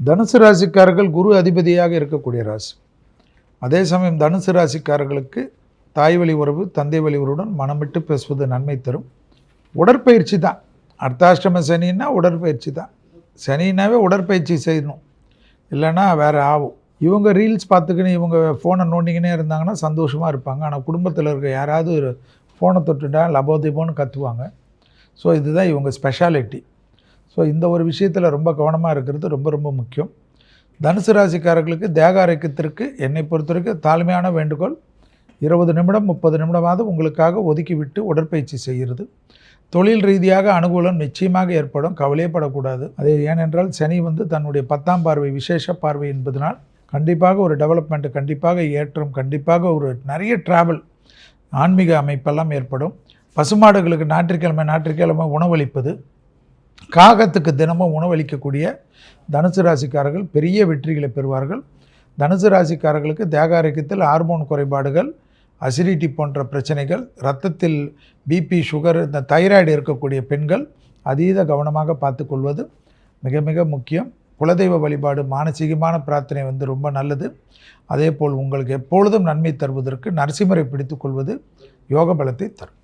தனுசு ராசிக்காரர்கள் குரு அதிபதியாக இருக்கக்கூடிய ராசி. அதே சமயம் தனுசு ராசிக்காரர்களுக்கு தாய் வழி உறவு, தந்தை வழி உறவுடன் மனம் விட்டு பேசுவது நன்மை தரும். உடற்பயிற்சி தான். அர்த்தாஷ்டம சனின்னா உடற்பயிற்சி தான். சனினாவே உடற்பயிற்சி செய்யணும், இல்லைன்னா வேறு ஆகும். இவங்க ரீல்ஸ் பார்த்துக்கின்னு இவங்க ஃபோனை நோண்டிக்கினே இருந்தாங்கன்னா சந்தோஷமாக இருப்பாங்க. ஆனால் குடும்பத்தில் இருக்க யாராவது ஒரு ஃபோனை தொட்டுட்டா லபோதிபோன்னு கத்துவாங்க. ஸோ இதுதான் இவங்க ஸ்பெஷாலிட்டி. ஸோ இந்த ஒரு விஷயத்தில் ரொம்ப கவனமாக இருக்கிறது ரொம்ப ரொம்ப முக்கியம். தனுசு ராசிக்காரர்களுக்கு தேக ஆரோக்கியத்திற்கு என்னை பொறுத்த வரைக்கும் தாழ்மையான வேண்டுகோள், 20 நிமிடம் 30 நிமிடமாவது உங்களுக்காக ஒதுக்கி விட்டு உடற்பயிற்சி செய்கிறது. தொழில் ரீதியாக அனுகூலம் நிச்சயமாக ஏற்படும், கவலையப்படக்கூடாது. அது ஏனென்றால் சனி தன்னுடைய 10ஆம் பார்வை விசேஷ பார்வை என்பதனால் கண்டிப்பாக ஒரு டெவலப்மெண்ட், கண்டிப்பாக ஏற்றம், கண்டிப்பாக ஒரு நிறைய ட்ராவல், ஆன்மீக அமைப்பெல்லாம் ஏற்படும். பசுமாடுகளுக்கு ஞாயிற்றுக்கிழமை உணவளிப்பது, காகத்துக்கு தினமும் உணவளிக்கக்கூடிய தனுசு ராசிக்காரர்கள் பெரிய வெற்றிகளை பெறுவார்கள். தனுசு ராசிக்காரர்களுக்கு தேக ஆரோக்கியத்தில் ஹார்மோன் குறைபாடுகள், அசிடிட்டி போன்ற பிரச்சனைகள், இரத்தத்தில் பிபி, சுகர், இந்த தைராய்டு இருக்கக்கூடிய பெண்கள் அதீத கவனமாக பார்த்துக்கொள்வது மிக மிக முக்கியம். குலதெய்வ வழிபாடு, மானசீகமான பிரார்த்தனை ரொம்ப நல்லது. அதே போல் உங்களுக்கு எப்பொழுதும் நன்மை தருவதற்கு நரசிம்மரை பிடித்து கொள்வது யோக பலத்தை தரும்.